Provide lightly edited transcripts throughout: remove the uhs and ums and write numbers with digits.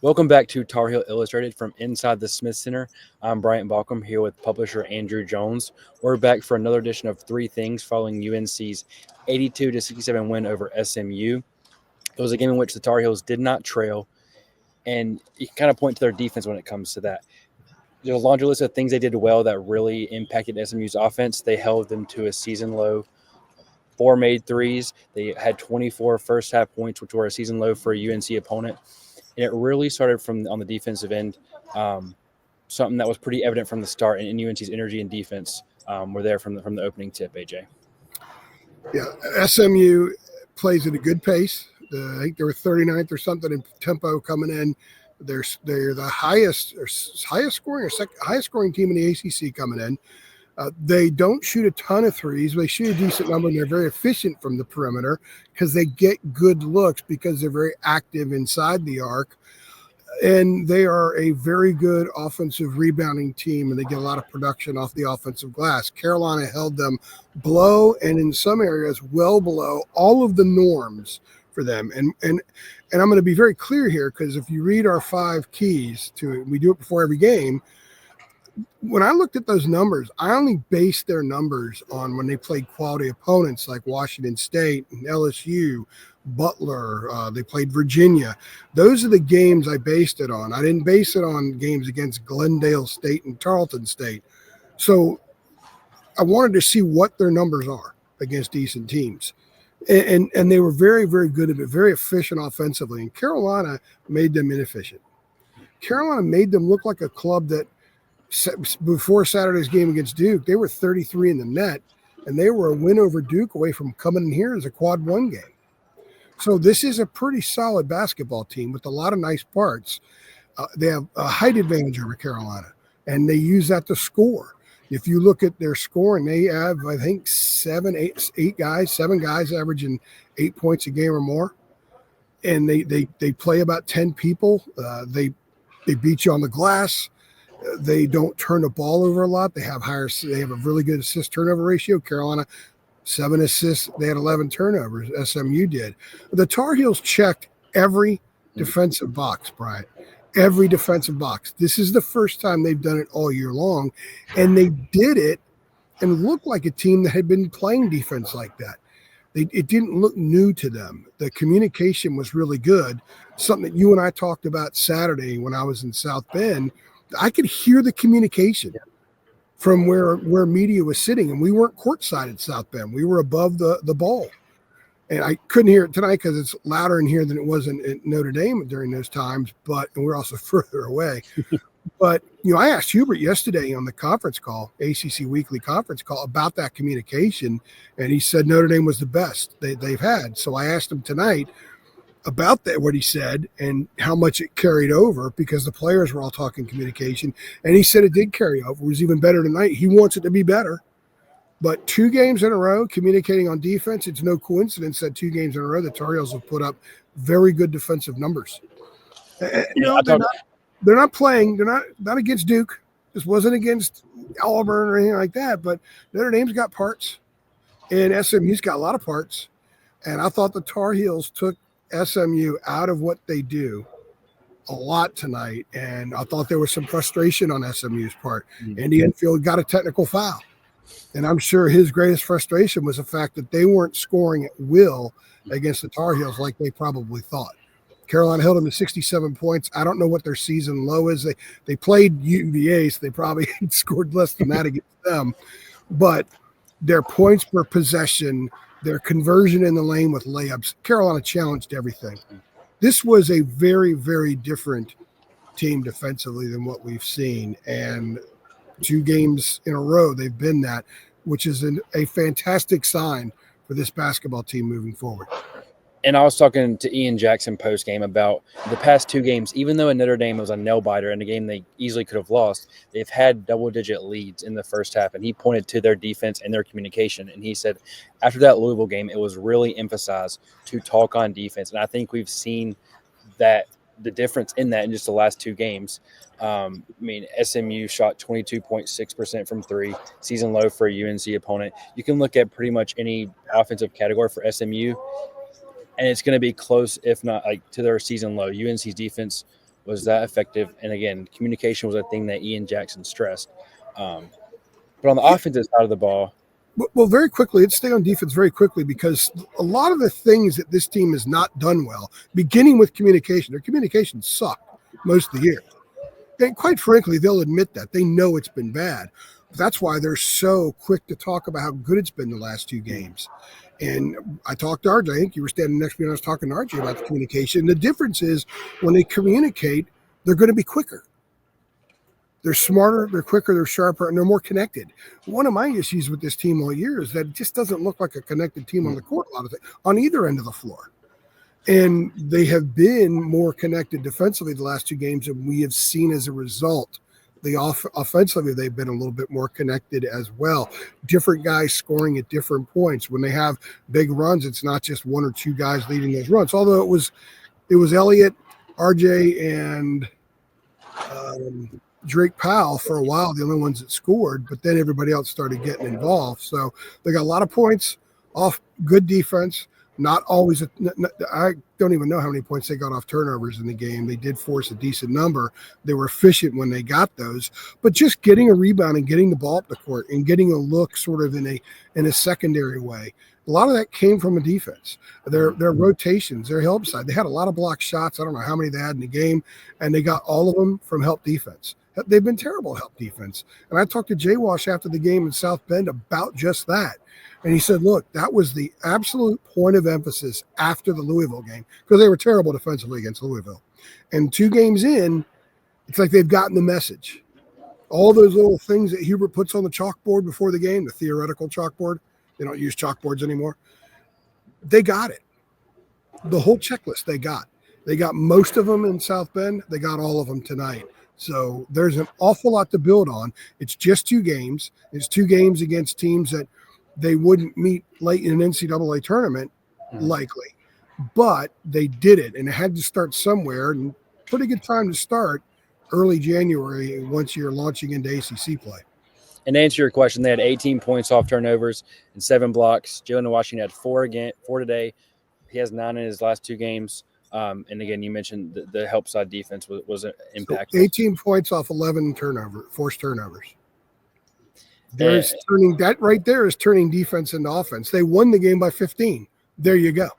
Welcome back to Tar Heel Illustrated from inside the Smith Center. I'm Bryant Balcom here with publisher Andrew Jones. We're back for another edition of Three Things following UNC's 82-67 win over SMU. It was a game in which the Tar Heels did not trail, and you can kind of point to their defense when it comes to that. There's a laundry list of things they did well that really impacted SMU's offense. They held them to a season low. 4 made threes. They had 24 first half points, which were a season low for a UNC opponent. And it really started from on the defensive end, something that was pretty evident from the start. And UNC's energy and defense were there from the opening tip. AJ. Yeah, SMU plays at a good pace. I think they were 39th or something in tempo coming in. They're the highest scoring team in the ACC coming in. They don't shoot a ton of threes. They shoot a decent number, and they're very efficient from the perimeter because they get good looks because they're very active inside the arc. And they are a very good offensive rebounding team, and they get a lot of production off the offensive glass. Carolina held them below, and in some areas well below, all of the norms for them. And I'm going to be very clear here, because if you read our 5 keys to it, we do it before every game. When I looked at those numbers, I only based their numbers on when they played quality opponents like Washington State and LSU, Butler. They played Virginia. Those are the games I based it on. I didn't base it on games against Glendale State and Tarleton State. So I wanted to see what their numbers are against decent teams. And they were very, very good at it, very efficient offensively. And Carolina made them inefficient. Carolina made them look like a club that before Saturday's game against Duke, they were 33 in the net, and they were a win over Duke away from coming in here as a quad 1 game. So this is a pretty solid basketball team with a lot of nice parts. They have a height advantage over Carolina, and they use that to score. If you look at their scoring, they have, I think, 7 guys averaging 8 points a game or more. And they play about 10 people. They beat you on the glass. They don't turn the ball over a lot. They have a really good assist turnover ratio. Carolina, 7 assists. They had 11 turnovers. SMU did. The Tar Heels checked every defensive box, Brian. Every defensive box. This is the first time they've done it all year long, and they did it and looked like a team that had been playing defense like that. It didn't look new to them. The communication was really good, something that you and I talked about Saturday when I was in South Bend. I could hear the communication from where media was sitting, and we weren't courtside at South Bend. We were above the ball. And I couldn't hear it tonight because it's louder in here than it was in Notre Dame during those times, and we're also further away. But, I asked Hubert yesterday on the conference call, ACC Weekly conference call, about that communication, and he said Notre Dame was the best they've had. So I asked him tonight about that, what he said, and how much it carried over, because the players were all talking communication, and he said it did carry over. It was even better tonight. He wants it to be better. But 2 games in a row communicating on defense, it's no coincidence that 2 games in a row the Tar Heels have put up very good defensive numbers. They're not playing. They're not against Duke. This wasn't against Auburn or anything like that. But Notre Dame's got parts, and SMU's got a lot of parts. And I thought the Tar Heels took SMU out of what they do a lot tonight, and I thought there was some frustration on SMU's part. Andy Enfield got a technical foul. And I'm sure his greatest frustration was the fact that they weren't scoring at will against the Tar Heels like they probably thought. Carolina held them to 67 points. I don't know what their season low is. They played UVA, so they probably scored less than that against them. But their points per possession, their conversion in the lane with layups, Carolina challenged everything. This was a very, very different team defensively than what we've seen. And 2 games in a row, they've been that, which is a fantastic sign for this basketball team moving forward. And I was talking to Ian Jackson post-game about the past 2 games. Even though in Notre Dame was a nail-biter and a game they easily could have lost, they've had double-digit leads in the first half. And he pointed to their defense and their communication. And he said after that Louisville game, it was really emphasized to talk on defense. And I think we've seen that the difference in that in just the last 2 games. SMU shot 22.6% from 3, season low for a UNC opponent. You can look at pretty much any offensive category for SMU, and it's going to be close, if not like to their season low. UNC's defense was that effective. And again, communication was a thing that Ian Jackson stressed. But on the Yeah, offensive side of the ball, well, very quickly, let's stay on defense very quickly because a lot of the things that this team has not done well, beginning with communication, their communication sucked most of the year. And quite frankly, they'll admit that. They know it's been bad. That's why they're so quick to talk about how good it's been the last two games. And I talked to RJ. I think you were standing next to me and I was talking to RJ about the communication. The difference is when they communicate, they're going to be quicker. They're smarter, they're quicker, they're sharper, and they're more connected. One of my issues with this team all year is that it just doesn't look like a connected team on the court a lot of things, on either end of the floor. And they have been more connected defensively the last two games, and we have seen as a result. Offensively, they've been a little bit more connected as well. Different guys scoring at different points. When they have big runs, it's not just one or two guys leading those runs. Although it was Elliott, RJ, and Drake Powell for a while, the only ones that scored, but then everybody else started getting involved. So they got a lot of points off good defense. Not always, I don't even know how many points they got off turnovers in the game. They did force a decent number. They were efficient when they got those, but just getting a rebound and getting the ball up the court and getting a look sort of in a secondary way. A lot of that came from a defense. Their rotations, their help side. They had a lot of block shots. I don't know how many they had in the game, and they got all of them from help defense. They've been terrible help defense. And I talked to Jay Wash after the game in South Bend about just that. And he said, look, that was the absolute point of emphasis after the Louisville game because they were terrible defensively against Louisville. And 2 games in, it's like they've gotten the message. All those little things that Hubert puts on the chalkboard before the game, the theoretical chalkboard, they don't use chalkboards anymore. They got it. The whole checklist they got. They got most of them in South Bend. They got all of them tonight. So there's an awful lot to build on. It's just 2 games. It's 2 games against teams that they wouldn't meet late in an NCAA tournament, likely. But they did it, and it had to start somewhere. And pretty good time to start early January once you're launching into ACC play. And to answer your question, they had 18 points off turnovers and 7 blocks. Jalen Washington had 4 today. He has 9 in his last 2 games. And again, you mentioned the help side defense was impactful. So 18 points off 11 forced turnovers. There's turning that right there is turning defense into offense. They won the game by 15. There you go.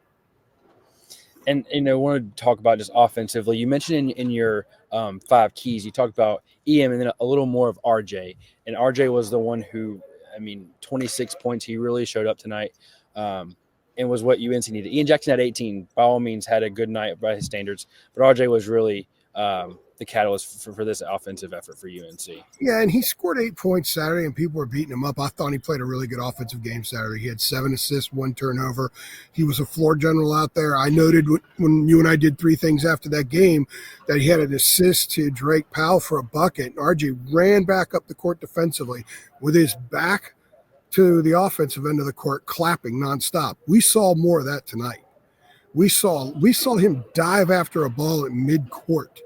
And I wanted to talk about just offensively. You mentioned in your 5 keys, you talked about EM and then a little more of RJ. And RJ was the one who, 26 points. He really showed up tonight. And was what UNC needed. Ian Jackson had 18, by all means, had a good night by his standards. But RJ was really the catalyst for this offensive effort for UNC. Yeah, and he scored 8 points Saturday, and people were beating him up. I thought he played a really good offensive game Saturday. He had 7 assists, 1 turnover. He was a floor general out there. I noted when you and I did 3 things after that game that he had an assist to Drake Powell for a bucket. And RJ ran back up the court defensively with his back to the offensive end of the court, clapping nonstop. We saw more of that tonight. We saw him dive after a ball at midcourt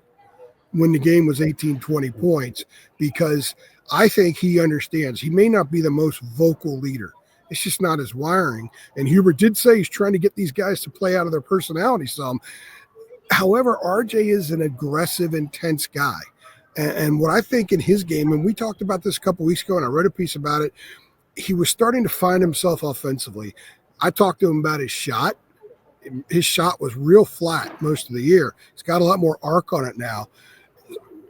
when the game was 18, 20 points, because I think he understands. He may not be the most vocal leader. It's just not his wiring. And Hubert did say he's trying to get these guys to play out of their personality some. However, RJ is an aggressive, intense guy. And what I think in his game, and we talked about this a couple weeks ago, and I wrote a piece about it, he was starting to find himself offensively. I talked to him about his shot. His shot was real flat most of the year. He's got a lot more arc on it now.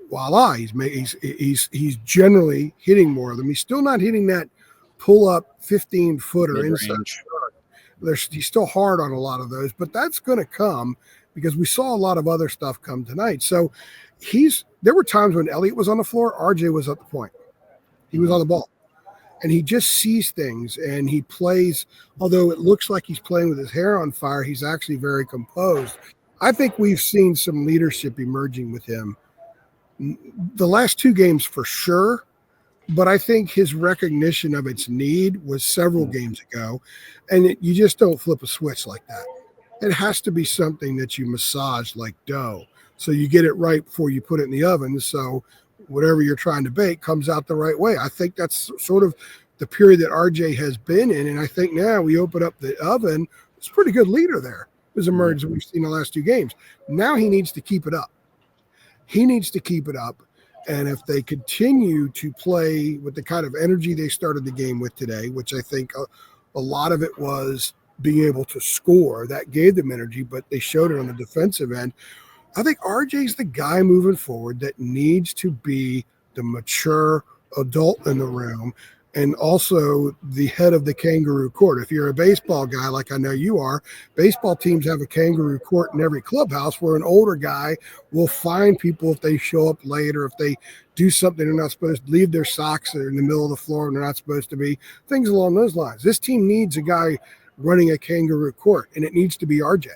Voila, he's generally hitting more of them. He's still not hitting that pull-up 15-footer inside. He's still hard on a lot of those, but that's going to come because we saw a lot of other stuff come tonight. So there were times when Elliott was on the floor, RJ was at the point. He was on the ball. And he just sees things, and he plays, although it looks like he's playing with his hair on fire, he's actually very composed. I think we've seen some leadership emerging with him. The last 2 games for sure, but I think his recognition of its need was several games ago, and you just don't flip a switch like that. It has to be something that you massage like dough, so you get it right before you put it in the oven, so whatever you're trying to bake comes out the right way. I think that's sort of the period that RJ has been in. And I think now we open up the oven. It's a pretty good leader there has emerged that we've seen the last 2 games. Now he needs to keep it up. He needs to keep it up. And if they continue to play with the kind of energy they started the game with today, which I think a lot of it was being able to score, that gave them energy, but they showed it on the defensive end. I think RJ's the guy moving forward that needs to be the mature adult in the room and also the head of the kangaroo court. If you're a baseball guy, like I know you are, baseball teams have a kangaroo court in every clubhouse where an older guy will find people if they show up late or if they do something they're not supposed to, leave their socks in the middle of the floor and they're not supposed to be, things along those lines. This team needs a guy running a kangaroo court, and it needs to be RJ.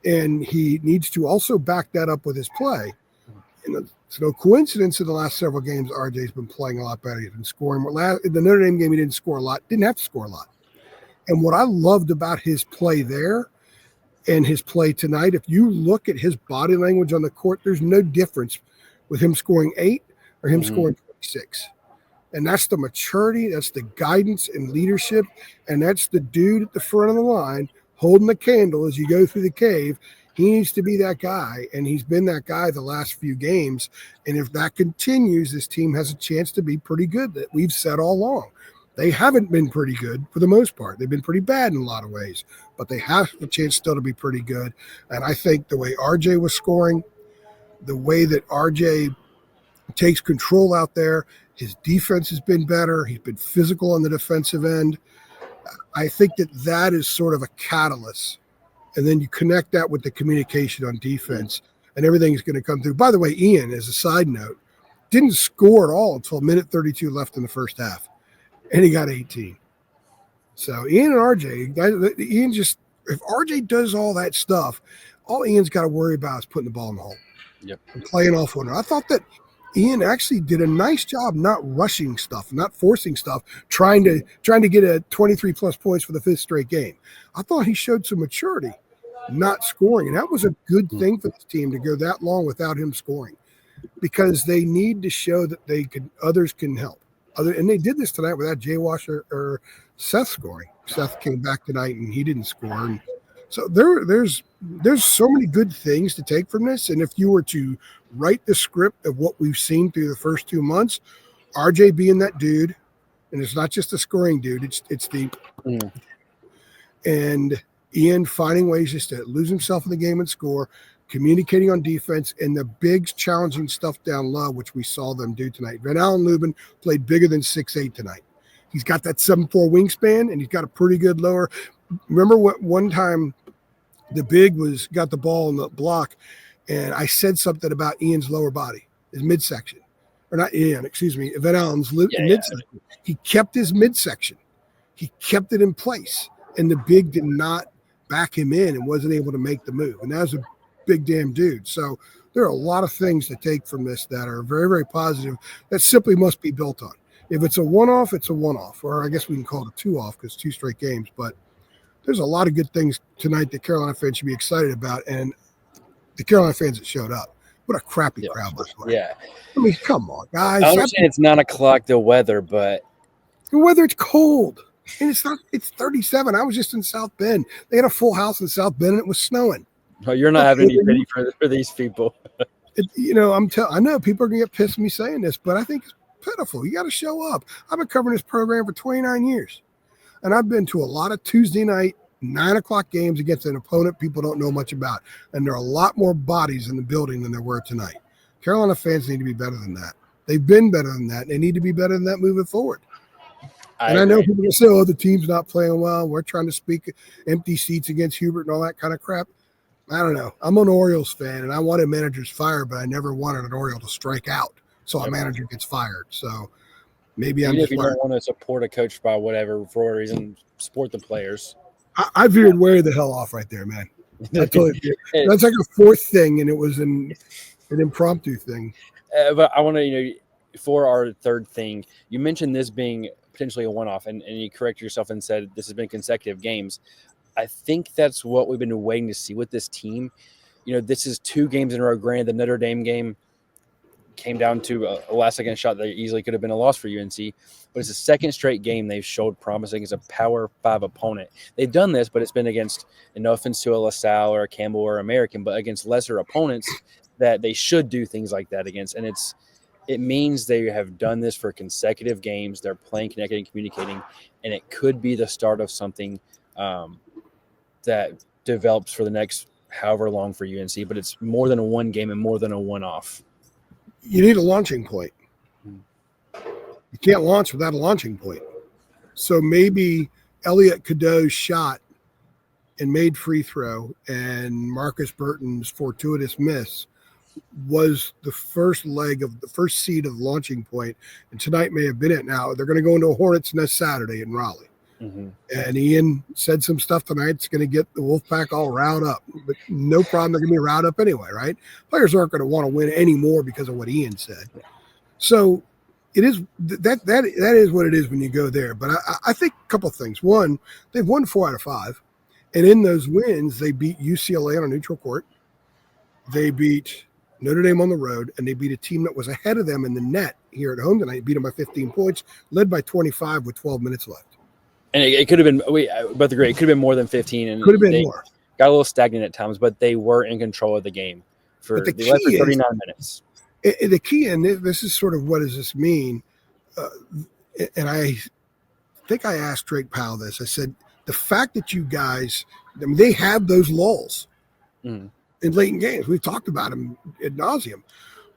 And he needs to also back that up with his play. And it's no coincidence in the last several games, RJ's been playing a lot better. He's been scoring more. In the Notre Dame game, he didn't score a lot, didn't have to score a lot. And what I loved about his play there and his play tonight, if you look at his body language on the court, there's no difference with him scoring 8 or him scoring 26. And that's the maturity, that's the guidance and leadership, and that's the dude at the front of the line holding the candle as you go through the cave. He needs to be that guy, and he's been that guy the last few games. And if that continues, this team has a chance to be pretty good, that we've said all along. They haven't been pretty good for the most part. They've been pretty bad in a lot of ways, but they have a chance still to be pretty good. And I think the way RJ was scoring, the way that RJ takes control out there, his defense has been better. He's been physical on the defensive end. I think that is sort of a catalyst. And then you connect that with the communication on defense, and everything's going to come through. By the way, Ian, as a side note, didn't score at all until a minute 32 left in the first half, and he got 18. So Ian and RJ, Ian just, if RJ does all that stuff, all Ian's got to worry about is putting the ball in the hole. Yep. And playing off one. I thought that Ian actually did a nice job not rushing stuff, not forcing stuff, trying to get a 23-plus points for the 5th straight game. I thought he showed some maturity, not scoring. And that was a good thing for this team to go that long without him scoring, because they need to show that others can help. And they did this tonight without Jay Washer or Seth scoring. Seth came back tonight and he didn't score. And so there's so many good things to take from this. And if you were to write the script of what we've seen through the first 2 months, RJ being that dude, and it's not just a scoring dude, it's the and Ian finding ways just to lose himself in the game and score, communicating on defense, and the big challenging stuff down low, which we saw them do tonight. Van Allen Lubin played bigger than 6'8" tonight. He's got that 7'4" wingspan, and he's got a pretty good lower. Remember what one time the big got the ball in the block, and I said something about Ian's lower body, his midsection. Or not Ian, excuse me, Van Allen's midsection. Yeah. He kept his midsection. He kept it in place, and the big did not back him in and wasn't able to make the move. And that was a big damn dude. So there are a lot of things to take from this that are very, very positive that simply must be built on. If it's a one-off, it's a one-off, or I guess we can call it a two-off because 2 straight games. But there's a lot of good things tonight that Carolina fans should be excited about, and the Carolina fans that showed up. What a crappy crowd this way. Yeah. I mean, come on, guys. I understand it's 9 o'clock, the weather, but the weather, it's cold. And it's 37. I was just in South Bend. They had a full house in South Bend, and it was snowing. No, you're not having any pity for these people. I know people are going to get pissed at me saying this, but I think it's pitiful. You got to show up. I've been covering this program for 29 years, and I've been to a lot of Tuesday night, 9 o'clock games against an opponent people don't know much about, and there are a lot more bodies in the building than there were tonight. Carolina fans need to be better than that. They've been better than that. They need to be better than that moving forward. I know people can say, oh, the team's not playing well. We're trying to speak empty seats against Hubert and all that kind of crap. I don't know. I'm an Orioles fan, and I wanted managers fired, but I never wanted an Oriole to strike out, so a manager gets fired. So maybe even if you don't want to support a coach by whatever, for a reason, support the players. I veered way the hell off right there, man. I totally veered. That's like a 4th thing, and it was an impromptu thing. But I want to, for our 3rd thing, you mentioned this being potentially a one-off, and you corrected yourself and said this has been consecutive games. I think that's what we've been waiting to see with this team. This is 2 games in a row. Granted, the Notre Dame game came down to a last-second shot that easily could have been a loss for UNC, but it's the 2nd straight game they've showed promising as a Power 5 opponent. They've done this, but it's been against, and no offense to a LaSalle or a Campbell or American, but against lesser opponents, that they should do things like that against. And it means they have done this for consecutive games. They're playing, connecting, and communicating, and it could be the start of something that develops for the next however long for UNC. But it's more than a one game and more than a one-off. You need a launching point. You can't launch without a launching point. So maybe Elliot Cadeau's shot and made free throw and Marcus Burton's fortuitous miss was the first leg of the first seed of the launching point, and tonight may have been it. Now they're going to go into a Hornets Nest Saturday in Raleigh, and Ian said some stuff tonight. It's going to get the Wolfpack all riled up, but no problem. They're going to be riled up anyway, right? Players aren't going to want to win anymore because of what Ian said. So it is that is what it is when you go there. But I think a couple of things. One, they've won 4 out of 5, and in those wins, they beat UCLA on a neutral court. They beat Notre Dame on the road, and they beat a team that was ahead of them in the net here at home tonight. Beat them by 15 points, led by 25 with 12 minutes left. And it could have been, both agree, it could have been more than 15. And could have been more. Got a little stagnant at times, but they were in control of the game for 39 minutes. The key, and this is sort of what does this mean? And I think I asked Drake Powell this. I said, the fact that you guys, I mean, they have those lulls. In late in games. We've talked about them ad nauseum,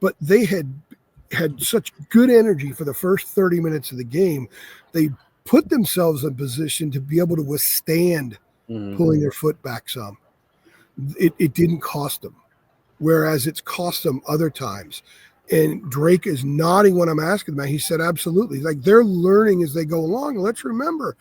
but they had such good energy for the first 30 minutes of the game. They put themselves in position to be able to withstand pulling their foot back some. It didn't cost them, whereas it's cost them other times. And Drake is nodding when I'm asking him. He said, absolutely. He's like, they're learning as they go along. And let's remember,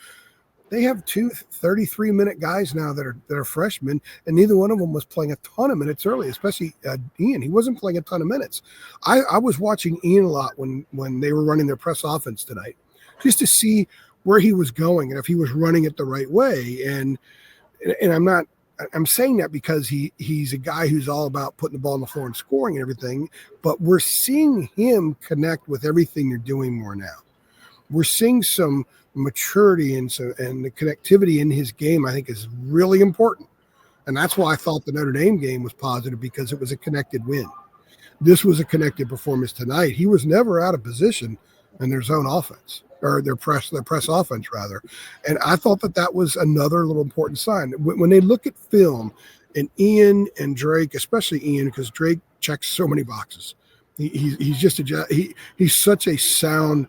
they have 2 33-minute guys now that are freshmen, and neither one of them was playing a ton of minutes early, especially Ian. He wasn't playing a ton of minutes. I was watching Ian a lot when they were running their press offense tonight, just to see where he was going and if he was running it the right way. And I'm saying that because he's a guy who's all about putting the ball on the floor and scoring and everything, but we're seeing him connect with everything they're doing more now. We're seeing some maturity and the connectivity in his game, I think, is really important. And that's why I thought the Notre Dame game was positive, because it was a connected win. This was a connected performance tonight. He was never out of position in their zone offense, or their press offense rather. And I thought that was another little important sign. When they look at film, and Ian and Drake, especially Ian, because Drake checks so many boxes. He's just he's such a sound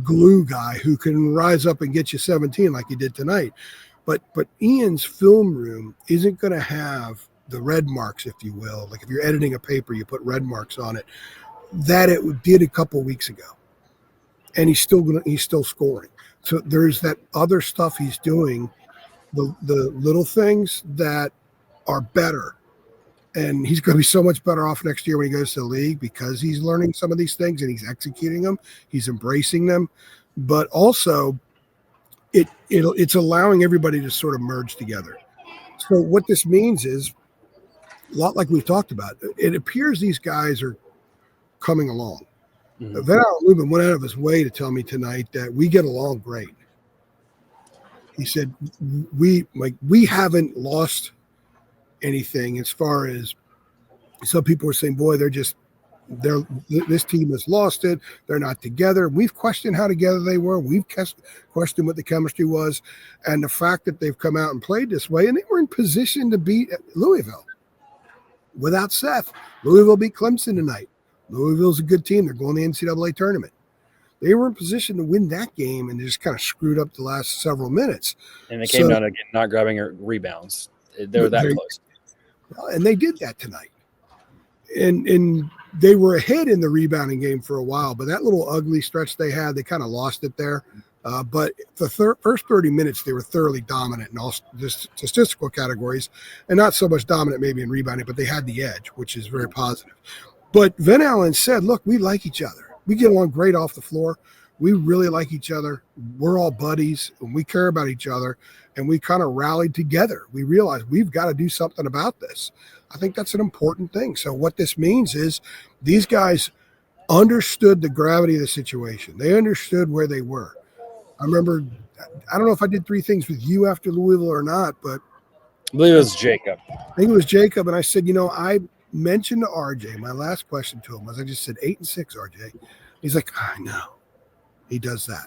glue guy who can rise up and get you 17 like he did tonight. But Ian's film room isn't going to have the red marks, if you will. Like if you're editing a paper, you put red marks on it, that it did a couple of weeks ago. And he's still scoring. So there's that other stuff he's doing, the little things that are better. And he's going to be so much better off next year when he goes to the league, because he's learning some of these things and he's executing them. He's embracing them. But also, it's allowing everybody to sort of merge together. So what this means is, a lot like we've talked about, it appears these guys are coming along. Van Lubin went out of his way to tell me tonight that we get along great. He said, we haven't lost anything, as far as some people were saying, boy, this team has lost it. They're not together. We've questioned how together they were. We've questioned what the chemistry was. And the fact that they've come out and played this way, and they were in position to beat Louisville without Seth. Louisville beat Clemson tonight. Louisville's a good team. They're going to the NCAA tournament. They were in position to win that game, and they just kind of screwed up the last several minutes. And they came down again, not grabbing rebounds. They were that close. And they did that tonight. And they were ahead in the rebounding game for a while, but that little ugly stretch they had, they kind of lost it there. But the first 30 minutes, they were thoroughly dominant in all statistical categories, and not so much dominant maybe in rebounding, but they had the edge, which is very positive. But Van Allen said, look, we like each other. We get along great off the floor. We really like each other. We're all buddies, and we care about each other, and we kind of rallied together. We realized we've got to do something about this. I think that's an important thing. So what this means is these guys understood the gravity of the situation. They understood where they were. I remember, I don't know if I did 3 things with you after Louisville or not, but I believe it was Jacob. I think it was Jacob, and I said, mentioned to RJ, my last question to him was, I just said 8-6, RJ. He's like, I know. He does that.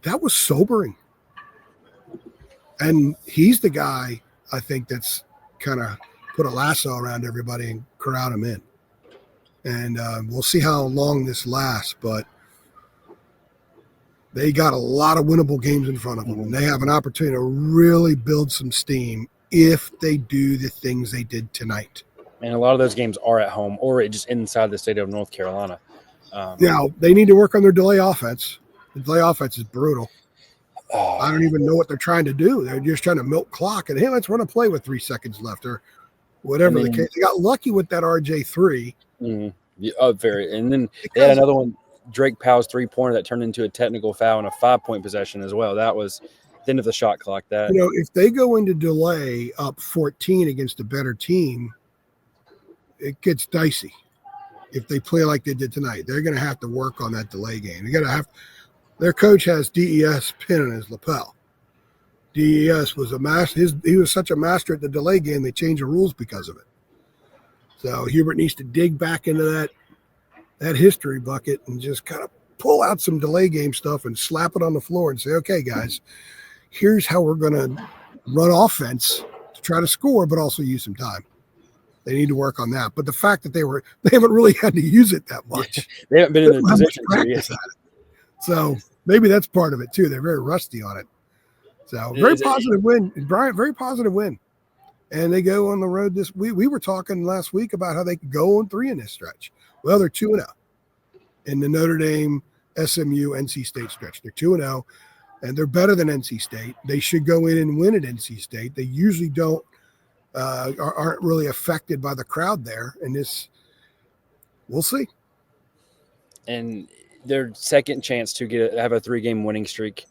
That was sobering. And he's the guy, I think, that's kind of put a lasso around everybody and corral him in. And we'll see how long this lasts, but they got a lot of winnable games in front of them. And they have an opportunity to really build some steam if they do the things they did tonight. And a lot of those games are at home or just inside the state of North Carolina. Now, they need to work on their delay offense. The delay offense is brutal. I don't even know what they're trying to do. They're just trying to milk clock and, hey, let's run a play with 3 seconds left or whatever the case. They got lucky with that RJ3. Very. And then they had another one, Drake Powell's 3-pointer that turned into a technical foul and a 5-point possession as well. That was the end of the shot clock. That, if they go into delay up 14 against a better team, it gets dicey. If they play like they did tonight, they're going to have to work on that delay game. Their coach has DES pin on his lapel. DES was a master. He was such a master at the delay game, they changed the rules because of it. So Hubert needs to dig back into that history bucket and just kind of pull out some delay game stuff and slap it on the floor and say, okay, guys, here's how we're going to run offense to try to score, but also use some time. They need to work on that. But the fact that they haven't really had to use it that much. They haven't been in the position to yet. So maybe that's part of it too. They're very rusty on it. So very positive win. Bryant, very positive win. And they go on the road this week. We were talking last week about how they could go on 3 in this stretch. Well, they're 2-0 in the Notre Dame, SMU, NC State stretch. They're 2-0, and they're better than NC State. They should go in and win at NC State. They usually don't aren't really affected by the crowd there. And we'll see. And their second chance to have a 3-game winning streak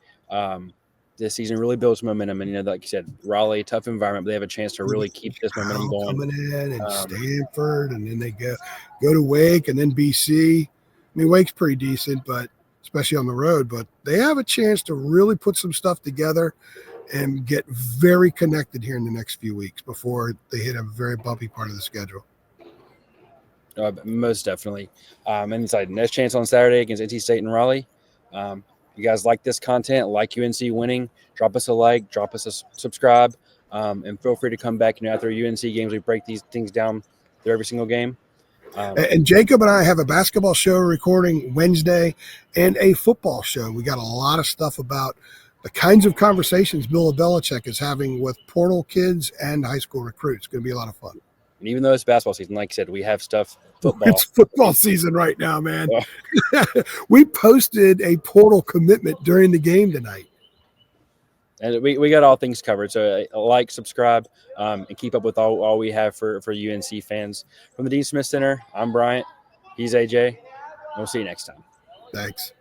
this season really builds momentum. And like you said, Raleigh, tough environment, but they have a chance to really keep this momentum going. Coming in and Stanford, and then they go to Wake and then BC. I mean, Wake's pretty decent, but especially on the road. But they have a chance to really put some stuff together and get very connected here in the next few weeks before they hit a very bumpy part of the schedule. Most definitely. And it's like next chance on Saturday against NC State and Raleigh. You guys like this content, like UNC winning, drop us a like, drop us a subscribe, and feel free to come back. After UNC games, we break these things down through every single game. And Jacob and I have a basketball show recording Wednesday and a football show. We got a lot of stuff about the kinds of conversations Bill Belichick is having with portal kids and high school recruits. It's going to be a lot of fun. And even though it's basketball season, like I said, we have stuff. Football. It's football season right now, man. We posted a portal commitment during the game tonight. And we got all things covered. So like, subscribe, and keep up with all we have for UNC fans. From the Dean Smith Center, I'm Bryant. He's AJ. And we'll see you next time. Thanks.